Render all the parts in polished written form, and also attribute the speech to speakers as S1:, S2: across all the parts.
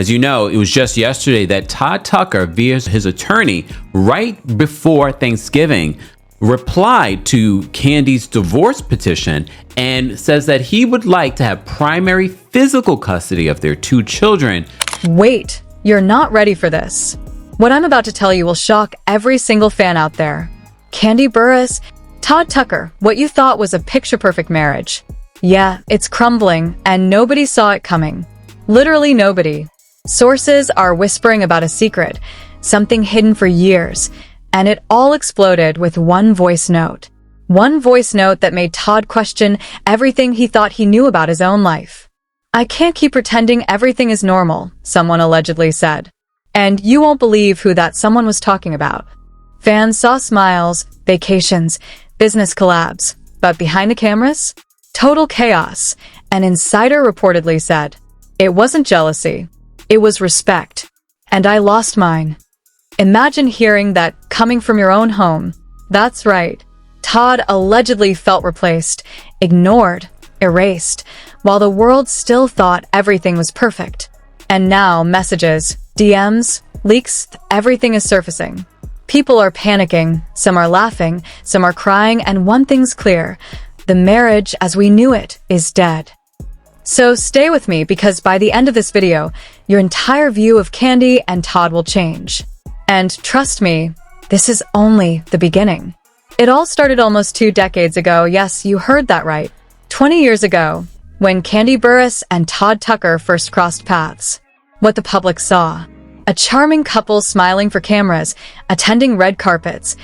S1: As you know, it was just yesterday that Todd Tucker, via his attorney, right before Thanksgiving, replied to Kandi's divorce petition and says that he would like to have primary physical custody of their 2 children.
S2: Wait, you're not ready for this. What I'm about to tell you will shock every single fan out there. Kandi Burruss, Todd Tucker, what you thought was a picture-perfect marriage. Yeah, it's crumbling, and nobody saw it coming. Literally nobody. Sources are whispering about a secret, something hidden for years, and it all exploded with one voice note. One voice note that made Todd question everything he thought he knew about his own life. "I can't keep pretending everything is normal," someone allegedly said. And you won't believe who that someone was talking about. Fans saw smiles, vacations, business collabs, but behind the cameras, total chaos. An insider reportedly said, "It wasn't jealousy, it was respect. And I lost mine." Imagine hearing that coming from your own home. That's right. Todd allegedly felt replaced, ignored, erased, while the world still thought everything was perfect. And now messages, DMs, leaks, everything is surfacing. People are panicking, some are laughing, some are crying, and one thing's clear. The marriage as we knew it is dead. So stay with me because by the end of this video, your entire view of Kandi and Todd will change. And trust me, this is only the beginning. It all started almost 2 decades ago. Yes, you heard that right. 20 years ago, when Kandi Burruss and Todd Tucker first crossed paths. What the public saw. A charming couple smiling for cameras, attending red carpets,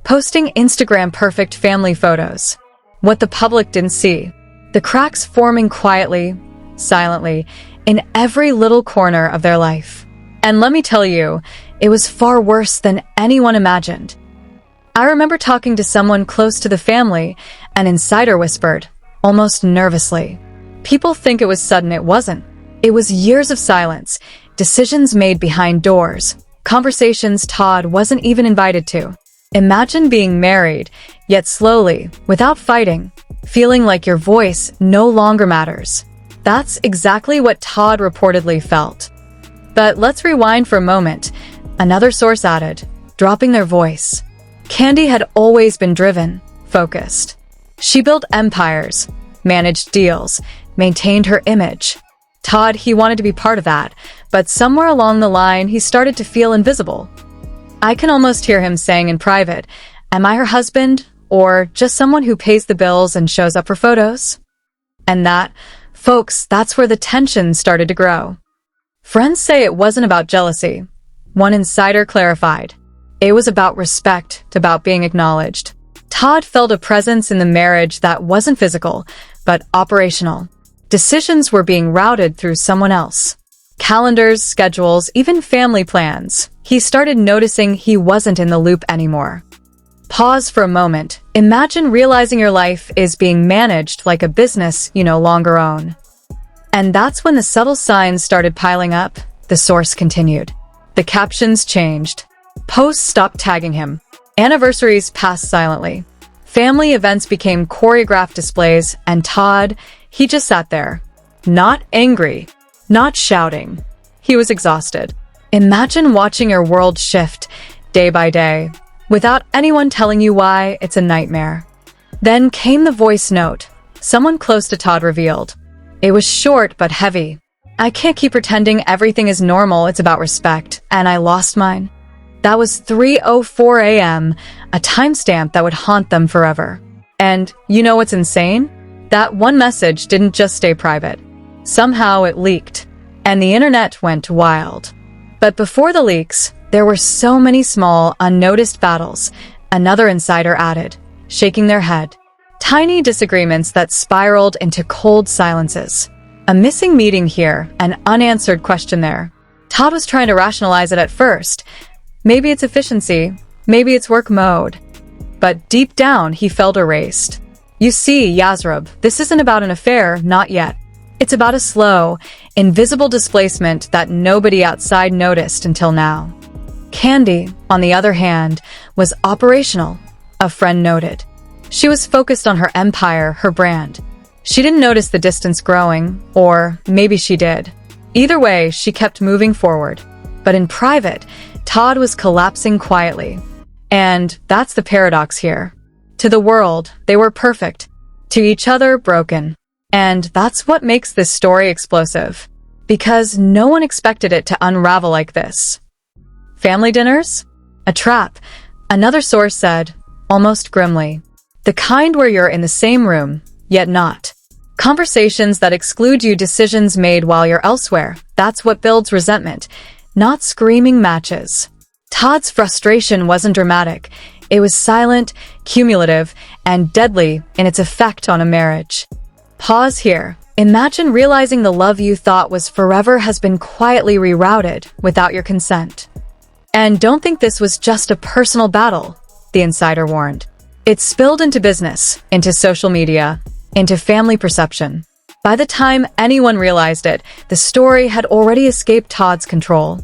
S2: posting Instagram-perfect family photos. What the public didn't see. The cracks forming quietly, silently, in every little corner of their life. And let me tell you, it was far worse than anyone imagined. I remember talking to someone close to the family, an insider whispered, almost nervously. "People think it was sudden, it wasn't. It was years of silence, decisions made behind doors, conversations Todd wasn't even invited to. Imagine being married, yet slowly, without fighting, feeling like your voice no longer matters." That's exactly what Todd reportedly felt. But let's rewind for a moment. Another source added, dropping their voice. Kandi had always been driven, focused. She built empires, managed deals, maintained her image. Todd, he wanted to be part of that, but somewhere along the line, he started to feel invisible. I can almost hear him saying in private, "Am I her husband, or just someone who pays the bills and shows up for photos?" And that, folks, that's where the tension started to grow. Friends say it wasn't about jealousy. One insider clarified. It was about respect, about being acknowledged. Todd felt a presence in the marriage that wasn't physical, but operational. Decisions were being routed through someone else. Calendars, schedules, even family plans. He started noticing he wasn't in the loop anymore. Pause for a moment. Imagine realizing your life is being managed like a business you no longer own. And that's when the subtle signs started piling up, the source continued. The captions changed. Posts stopped tagging him. Anniversaries passed silently. Family events became choreographed displays, and Todd, he just sat there. Not angry, not shouting. He was exhausted. Imagine watching your world shift day by day, without anyone telling you why. It's a nightmare. Then came the voice note. Someone close to Todd revealed. It was short but heavy. "I can't keep pretending everything is normal, it's about respect, and I lost mine." That was 3:04 a.m., a timestamp that would haunt them forever. And you know what's insane? That one message didn't just stay private. Somehow it leaked, and the internet went wild. But before the leaks, there were so many small, unnoticed battles, another insider added, shaking their head. Tiny disagreements that spiraled into cold silences. A missing meeting here, an unanswered question there. Todd was trying to rationalize it at first. Maybe it's efficiency, maybe it's work mode. But deep down, he felt erased. You see, Yazrub, this isn't about an affair, not yet. It's about a slow, invisible displacement that nobody outside noticed until now. Kandi, on the other hand, was operational, a friend noted. She was focused on her empire, her brand. She didn't notice the distance growing, or maybe she did. Either way, she kept moving forward. But in private, Todd was collapsing quietly. And that's the paradox here. To the world, they were perfect. To each other, broken. And that's what makes this story explosive. Because no one expected it to unravel like this. Family dinners? A trap, another source said, almost grimly. The kind where you're in the same room, yet not. Conversations that exclude you, decisions made while you're elsewhere. That's what builds resentment, not screaming matches. Todd's frustration wasn't dramatic. It was silent, cumulative, and deadly in its effect on a marriage. Pause here. Imagine realizing the love you thought was forever has been quietly rerouted without your consent. And don't think this was just a personal battle, the insider warned. It spilled into business, into social media, into family perception. By the time anyone realized it, the story had already escaped Todd's control.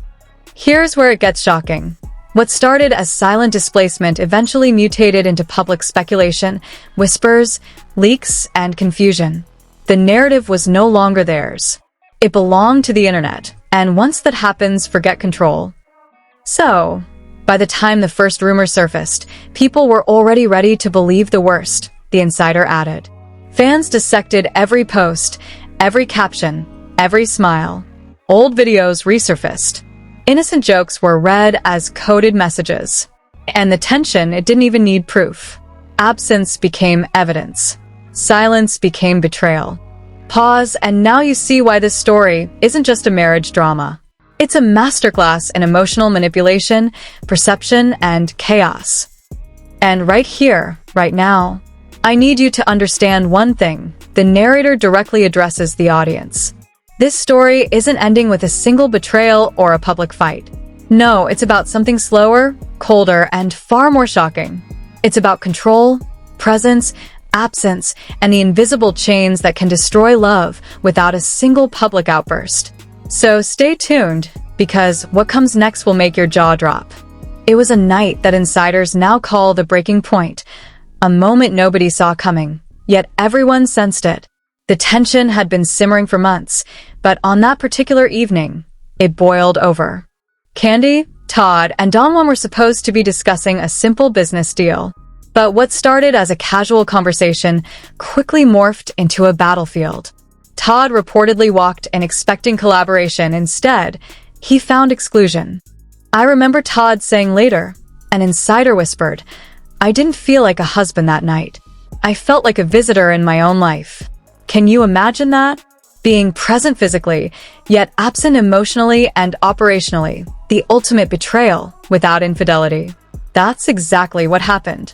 S2: Here's where it gets shocking. What started as silent displacement eventually mutated into public speculation, whispers, leaks, and confusion. The narrative was no longer theirs. It belonged to the internet, and once that happens, forget control. So, by the time the first rumor surfaced, people were already ready to believe the worst, the insider added. Fans dissected every post, every caption, every smile. Old videos resurfaced. Innocent jokes were read as coded messages. And the tension, it didn't even need proof. Absence became evidence. Silence became betrayal. Pause, and now you see why this story isn't just a marriage drama. It's a masterclass in emotional manipulation, perception, and chaos. And right here, right now, I need you to understand one thing. The narrator directly addresses the audience. This story isn't ending with a single betrayal or a public fight. No, it's about something slower, colder, and far more shocking. It's about control, presence, absence, and the invisible chains that can destroy love without a single public outburst. So stay tuned, because what comes next will make your jaw drop. It was a night that insiders now call the breaking point, a moment nobody saw coming, yet everyone sensed it. The tension had been simmering for months, but on that particular evening, it boiled over. Kandi, Todd, and Don were supposed to be discussing a simple business deal. But what started as a casual conversation quickly morphed into a battlefield. Todd reportedly walked in expecting collaboration. Instead, he found exclusion. I remember Todd saying later, an insider whispered, "I didn't feel like a husband that night. I felt like a visitor in my own life." Can you imagine that? Being present physically, yet absent emotionally and operationally. The ultimate betrayal without infidelity. That's exactly what happened.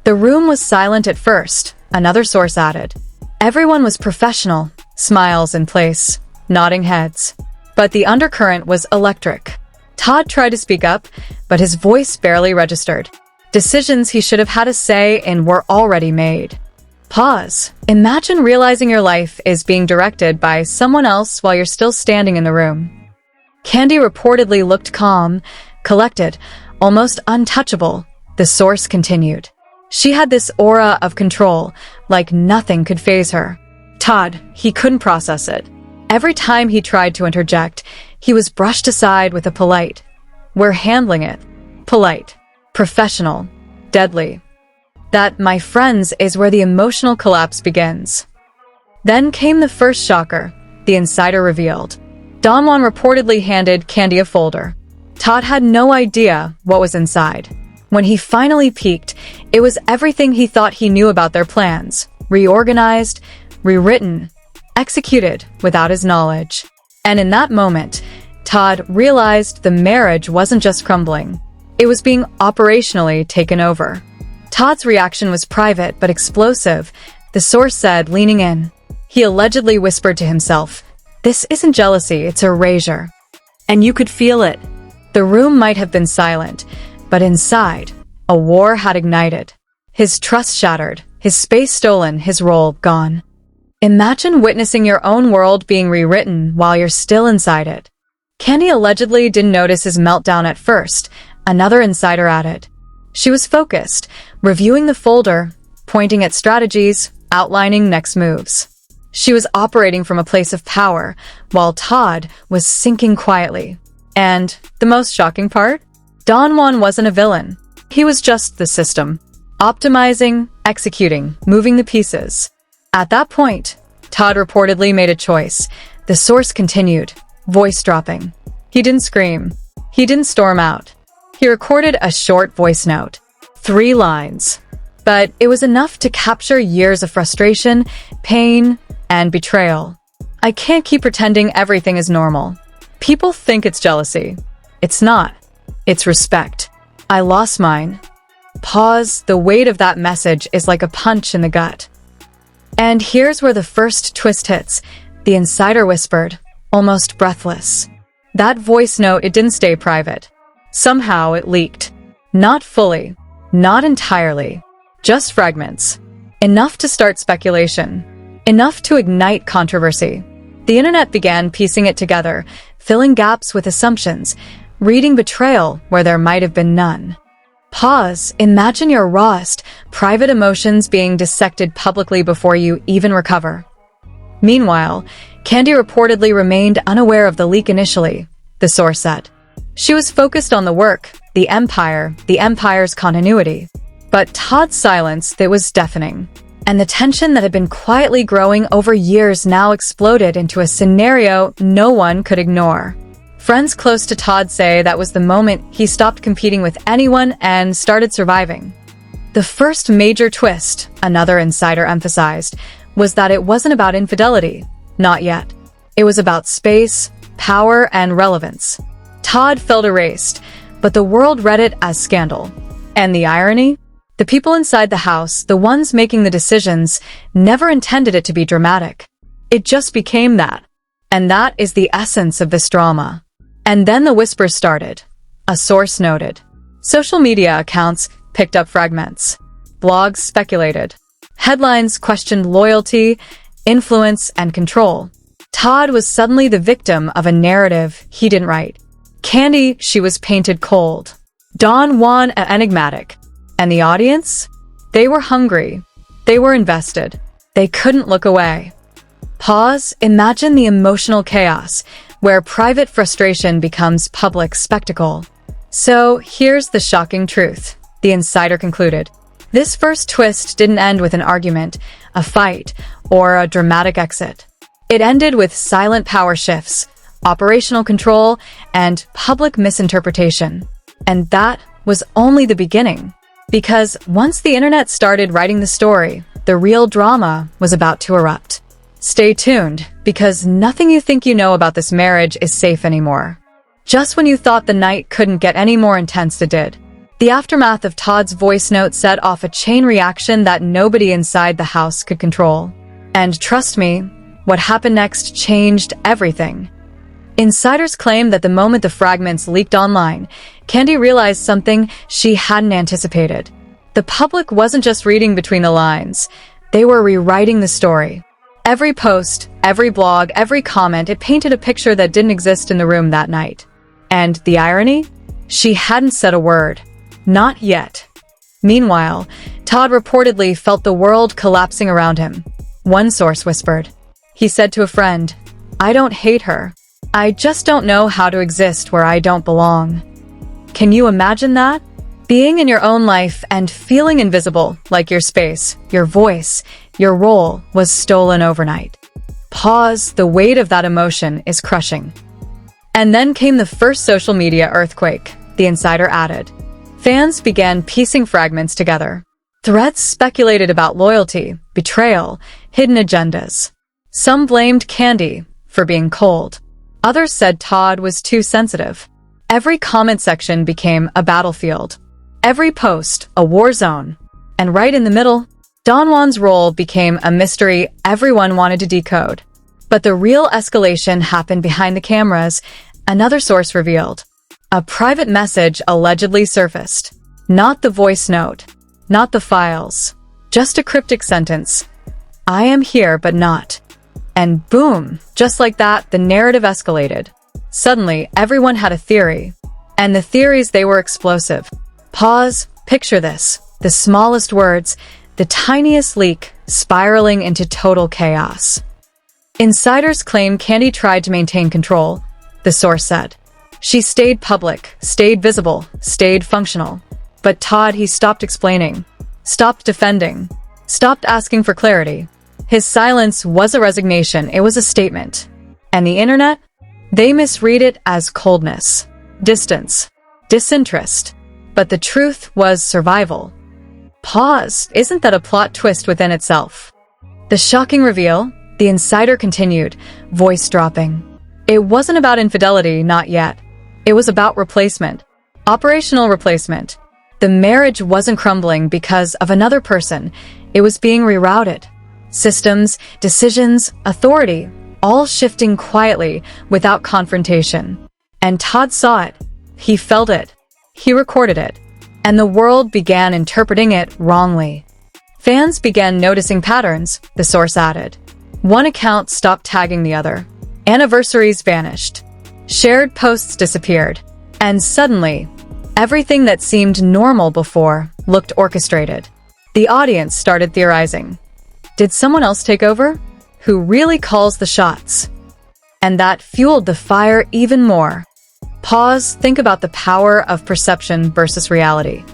S2: The room was silent at first, another source added. Everyone was professional, smiles in place, nodding heads. But the undercurrent was electric. Todd tried to speak up, but his voice barely registered. Decisions he should have had a say in were already made. Pause. Imagine realizing your life is being directed by someone else while you're still standing in the room. Kandi reportedly looked calm, collected, almost untouchable, the source continued. She had this aura of control, like nothing could faze her. Todd, he couldn't process it. Every time he tried to interject, he was brushed aside with a polite, "We're handling it." Polite, professional, deadly. That, my friends, is where the emotional collapse begins. Then came the first shocker, the insider revealed. Don reportedly handed Kandi a folder. Todd had no idea what was inside. When he finally peeked, it was everything he thought he knew about their plans, reorganized, rewritten, executed without his knowledge. And in that moment, Todd realized the marriage wasn't just crumbling. It was being operationally taken over. Todd's reaction was private but explosive, the source said, leaning in. He allegedly whispered to himself, "This isn't jealousy, it's erasure." And you could feel it. The room might have been silent, but inside, a war had ignited. His trust shattered, his space stolen, his role gone. Imagine witnessing your own world being rewritten while you're still inside it. Kandi allegedly didn't notice his meltdown at first, another insider added. She was focused, reviewing the folder, pointing at strategies, outlining next moves. She was operating from a place of power, while Todd was sinking quietly. And the most shocking part? Don Juan wasn't a villain. He was just the system. Optimizing, executing, moving the pieces. At that point, Todd reportedly made a choice. The source continued, voice dropping. He didn't scream. He didn't storm out. He recorded a short voice note. 3 lines. But it was enough to capture years of frustration, pain, and betrayal. I can't keep pretending everything is normal. People think it's jealousy. It's not. It's respect. I lost mine. Pause. The weight of that message is like a punch in the gut. And here's where the first twist hits. The insider whispered, almost breathless. That voice note, it didn't stay private. Somehow it leaked. Not fully. Not entirely. Just fragments. Enough to start speculation. Enough to ignite controversy. The internet began piecing it together, filling gaps with assumptions, reading betrayal where there might have been none. Pause. Imagine your rawest, private emotions being dissected publicly before you even recover. Meanwhile, Kandi reportedly remained unaware of the leak initially, the source said. She was focused on the work, the empire's continuity. But Todd's silence, that was deafening. And the tension that had been quietly growing over years now exploded into a scenario no one could ignore. Friends close to Todd say that was the moment he stopped competing with anyone and started surviving. The first major twist, another insider emphasized, was that it wasn't about infidelity. Not yet. It was about space, power, and relevance. Todd felt erased, but the world read it as scandal. And the irony? The people inside the house, the ones making the decisions, never intended it to be dramatic. It just became that. And that is the essence of this drama. And then the whispers started. A source noted. Social media accounts picked up fragments. Blogs speculated. Headlines questioned loyalty, influence, and control. Todd was suddenly the victim of a narrative he didn't write. Kandi, she was painted cold. Don Juan, enigmatic. And the audience? They were hungry. They were invested. They couldn't look away. Pause. Imagine the emotional chaos, where private frustration becomes public spectacle. So here's the shocking truth, the insider concluded. This first twist didn't end with an argument, a fight, or a dramatic exit. It ended with silent power shifts, operational control, and public misinterpretation. And that was only the beginning. Because once the internet started writing the story, the real drama was about to erupt. Stay tuned, because nothing you think you know about this marriage is safe anymore. Just when you thought the night couldn't get any more intense, it did. The aftermath of Todd's voice note set off a chain reaction that nobody inside the house could control. And trust me, what happened next changed everything. Insiders claim that the moment the fragments leaked online, Kandi realized something she hadn't anticipated. The public wasn't just reading between the lines. They were rewriting the story. Every post, every blog, every comment, it painted a picture that didn't exist in the room that night. And the irony? She hadn't said a word. Not yet. Meanwhile, Todd reportedly felt the world collapsing around him. One source whispered. He said to a friend, "I don't hate her. I just don't know how to exist where I don't belong." Can you imagine that? Being in your own life and feeling invisible, like your space, your voice, your role was stolen overnight. Pause. The weight of that emotion is crushing. And then came the first social media earthquake, the insider added. Fans began piecing fragments together. Threads speculated about loyalty, betrayal, hidden agendas. Some blamed Kandi for being cold. Others said Todd was too sensitive. Every comment section became a battlefield. Every post, a war zone. And right in the middle, Don Juan's role became a mystery everyone wanted to decode. But the real escalation happened behind the cameras, another source revealed. A private message allegedly surfaced. Not the voice note, not the files, just a cryptic sentence. "I am here, but not." And boom, just like that, the narrative escalated. Suddenly, everyone had a theory. And the theories, they were explosive. Pause, picture this. The smallest words, the tiniest leak, spiraling into total chaos. Insiders claim Kandi tried to maintain control, the source said. She stayed public, stayed visible, stayed functional. But Todd, he stopped explaining, stopped defending, stopped asking for clarity. His silence was a resignation, it was a statement. And the internet? They misread it as coldness, distance, disinterest. But the truth was survival. Pause, isn't that a plot twist within itself? The shocking reveal, the insider continued, voice dropping. It wasn't about infidelity, not yet. It was about replacement, operational replacement. The marriage wasn't crumbling because of another person. It was being rerouted. Systems, decisions, authority, all shifting quietly without confrontation. And Todd saw it. He felt it. He recorded it. And the world began interpreting it wrongly. Fans began noticing patterns, the source added. One account stopped tagging the other. Anniversaries vanished. Shared posts disappeared. And suddenly, everything that seemed normal before looked orchestrated. The audience started theorizing. Did someone else take over? Who really calls the shots? And that fueled the fire even more. Pause, think about the power of perception versus reality.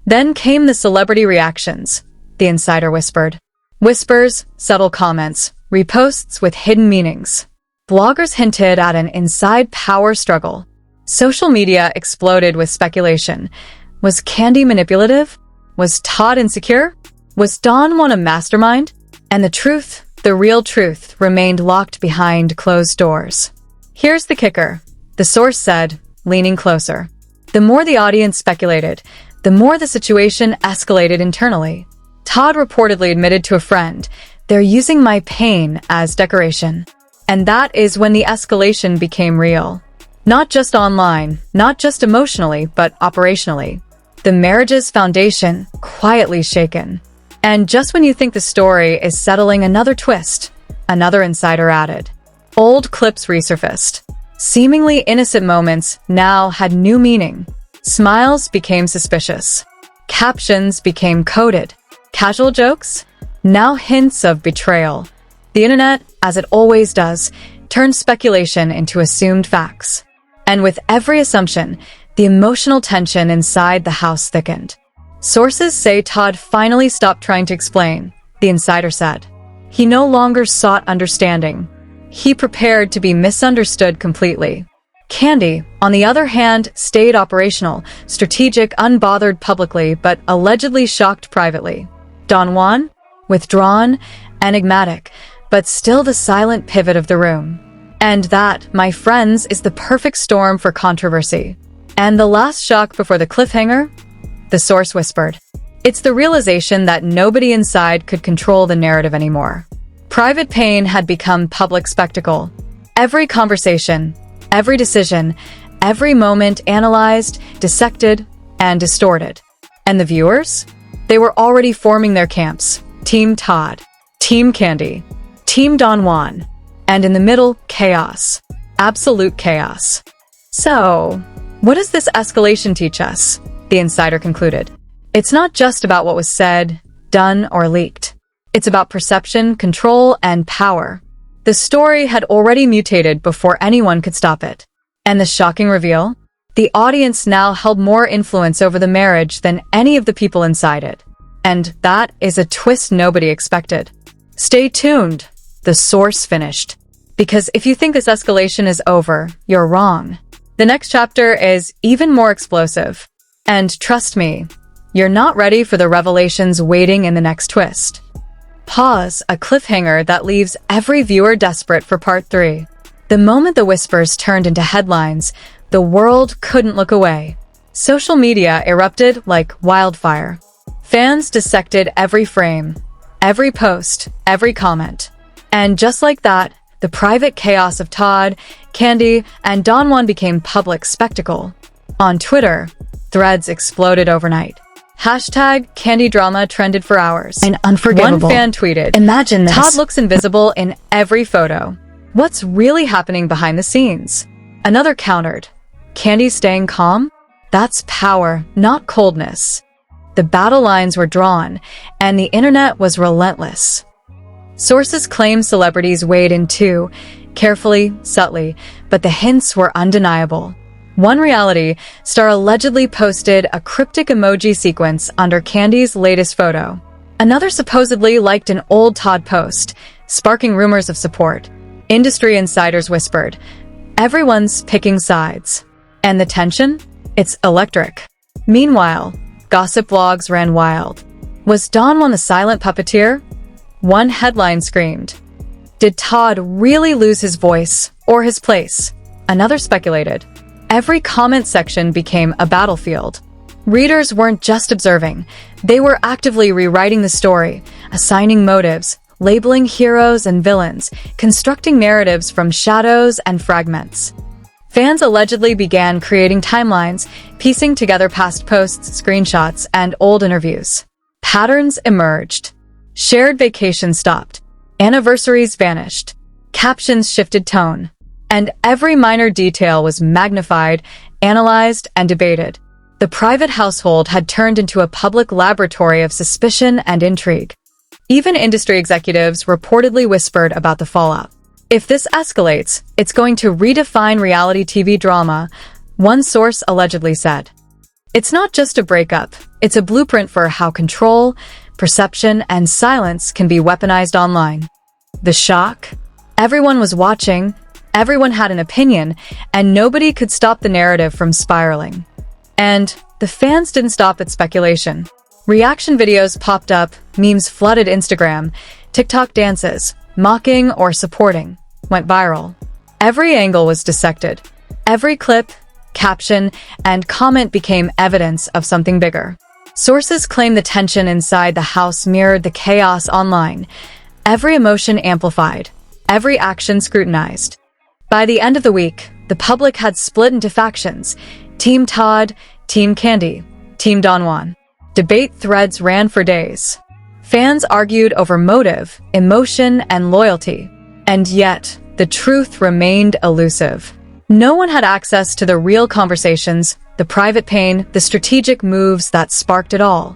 S2: Then came the celebrity reactions, the insider whispered. Whispers, subtle comments, reposts with hidden meanings. Bloggers hinted at an inside power struggle. Social media exploded with speculation. Was Kandi manipulative? Was Todd insecure? Was Don Juan a mastermind? And the truth, the real truth, remained locked behind closed doors. Here's the kicker, the source said, leaning closer. The more the audience speculated, the more the situation escalated internally. Todd reportedly admitted to a friend, "They're using my pain as decoration." And that is when the escalation became real. Not just online, not just emotionally, but operationally. The marriage's foundation quietly shaken. And just when you think the story is settling, another twist, another insider added. Old clips resurfaced. Seemingly innocent moments now had new meaning. Smiles became suspicious. Captions became coded. Casual jokes? Now hints of betrayal. The internet, as it always does, turned speculation into assumed facts. And with every assumption, the emotional tension inside the house thickened. Sources say Todd finally stopped trying to explain, the insider said. He no longer sought understanding. He prepared to be misunderstood completely. Kandi, on the other hand, stayed operational, strategic, unbothered publicly, but allegedly shocked privately. Don Juan? Withdrawn, enigmatic, but still the silent pivot of the room. And that, my friends, is the perfect storm for controversy. And the last shock before the cliffhanger? The source whispered. It's the realization that nobody inside could control the narrative anymore. Private pain had become public spectacle. Every conversation, every decision, every moment analyzed, dissected, and distorted. And the viewers? They were already forming their camps. Team Todd, Team Kandi, Team Don Juan, and in the middle, chaos. Absolute chaos. So, what does this escalation teach us? The insider concluded. It's not just about what was said, done, or leaked. It's about perception, control, and power. The story had already mutated before anyone could stop it. And the shocking reveal? The audience now held more influence over the marriage than any of the people inside it. And that is a twist nobody expected. Stay tuned, the source finished. Because if you think this escalation is over, you're wrong. The next chapter is even more explosive. And trust me, you're not ready for the revelations waiting in the next twist. Pause, a cliffhanger that leaves every viewer desperate for part 3. The moment the whispers turned into headlines, the world couldn't look away. Social media erupted like wildfire. Fans dissected every frame, every post, every comment. And just like that, the private chaos of Todd, Kandi, and Don Juan became public spectacle. On Twitter, threads exploded overnight. Hashtag Kandi drama trended for hours.
S3: And unforgivable.
S2: One fan tweeted,
S3: Imagine this.
S2: Todd looks invisible in every photo. What's really happening behind the scenes? Another countered, Kandi staying calm? That's power, not coldness. The battle lines were drawn, and the internet was relentless. Sources claim celebrities weighed in too, carefully, subtly, but the hints were undeniable. One reality star allegedly posted a cryptic emoji sequence under Kandi's latest photo. Another supposedly liked an old Todd post, sparking rumors of support. Industry insiders whispered, "Everyone's picking sides." And the tension? It's electric. Meanwhile, gossip blogs ran wild. Was Don Juan the silent puppeteer? One headline screamed, "Did Todd really lose his voice or his place?" Another speculated. Every comment section became a battlefield. Readers weren't just observing, they were actively rewriting the story, assigning motives, labeling heroes and villains, constructing narratives from shadows and fragments. Fans allegedly began creating timelines, piecing together past posts, screenshots, and old interviews. Patterns emerged. Shared vacations stopped. Anniversaries vanished. Captions shifted tone. And every minor detail was magnified, analyzed, and debated. The private household had turned into a public laboratory of suspicion and intrigue. Even industry executives reportedly whispered about the fallout. If this escalates, it's going to redefine reality TV drama, one source allegedly said. It's not just a breakup, it's a blueprint for how control, perception, and silence can be weaponized online. The shock? Everyone was watching, everyone had an opinion, and nobody could stop the narrative from spiraling. And the fans didn't stop at speculation. Reaction videos popped up, memes flooded Instagram, TikTok dances, mocking or supporting, went viral. Every angle was dissected. Every clip, caption, and comment became evidence of something bigger. Sources claim the tension inside the house mirrored the chaos online. Every emotion amplified, every action scrutinized. By the end of the week, the public had split into factions. Team Todd, Team Kandi, Team Don Juan. Debate threads ran for days. Fans argued over motive, emotion, and loyalty. And yet, the truth remained elusive. No one had access to the real conversations, the private pain, the strategic moves that sparked it all.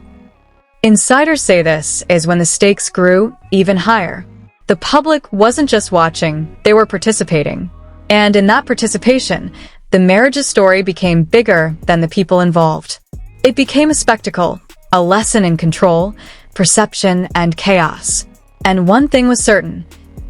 S2: Insiders say this is when the stakes grew even higher. The public wasn't just watching, they were participating. And in that participation, the marriage's story became bigger than the people involved. It became a spectacle, a lesson in control, perception, and chaos. And one thing was certain,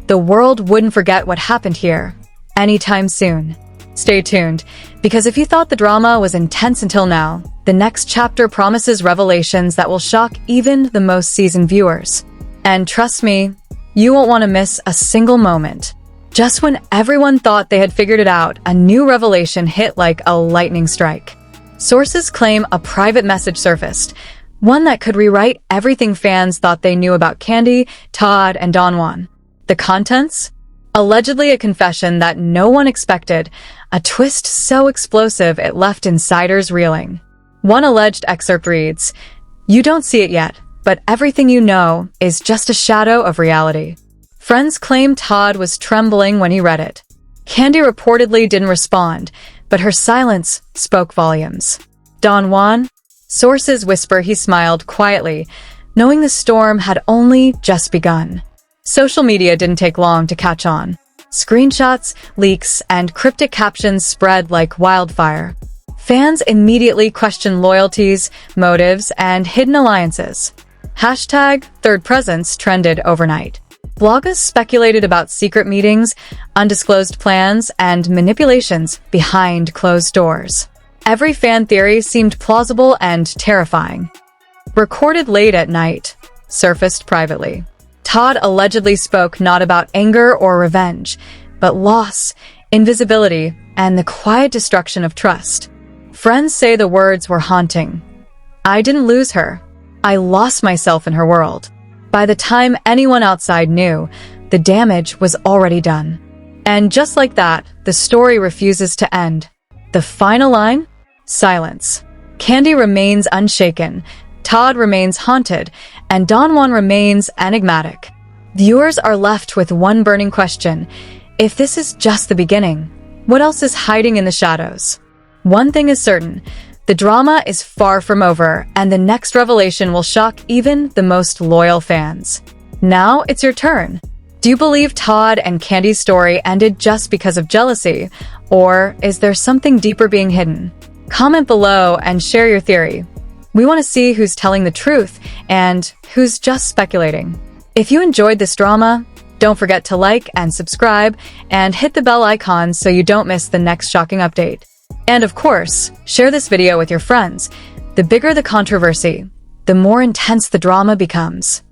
S2: the world wouldn't forget what happened here anytime soon. Stay tuned, because if you thought the drama was intense until now, the next chapter promises revelations that will shock even the most seasoned viewers. And trust me, you won't want to miss a single moment. Just when everyone thought they had figured it out, a new revelation hit like a lightning strike. Sources claim a private message surfaced, one that could rewrite everything fans thought they knew about Kandi, Todd, and Don Juan. The contents? Allegedly a confession that no one expected, a twist so explosive it left insiders reeling. One alleged excerpt reads, "You don't see it yet, but everything you know is just a shadow of reality." Friends claim Todd was trembling when he read it. Kandi reportedly didn't respond, but her silence spoke volumes. Don Juan? Sources whisper he smiled quietly, knowing the storm had only just begun. Social media didn't take long to catch on. Screenshots, leaks, and cryptic captions spread like wildfire. Fans immediately questioned loyalties, motives, and hidden alliances. Hashtag Third Presence trended overnight. Bloggers speculated about secret meetings, undisclosed plans, and manipulations behind closed doors. Every fan theory seemed plausible and terrifying. Recorded late at night, surfaced privately. Todd allegedly spoke not about anger or revenge, but loss, invisibility, and the quiet destruction of trust. Friends say the words were haunting. "I didn't lose her. I lost myself in her world." By the time anyone outside knew, the damage was already done. And just like that, the story refuses to end. The final line? Silence. Kandi remains unshaken, Todd remains haunted, and Don Juan remains enigmatic. Viewers are left with one burning question. If this is just the beginning, what else is hiding in the shadows? One thing is certain, the drama is far from over, and the next revelation will shock even the most loyal fans. Now it's your turn. Do you believe Todd and Kandi's story ended just because of jealousy, or is there something deeper being hidden? Comment below and share your theory. We want to see who's telling the truth and who's just speculating. If you enjoyed this drama, don't forget to like and subscribe and hit the bell icon so you don't miss the next shocking update. And of course, share this video with your friends. The bigger the controversy, the more intense the drama becomes.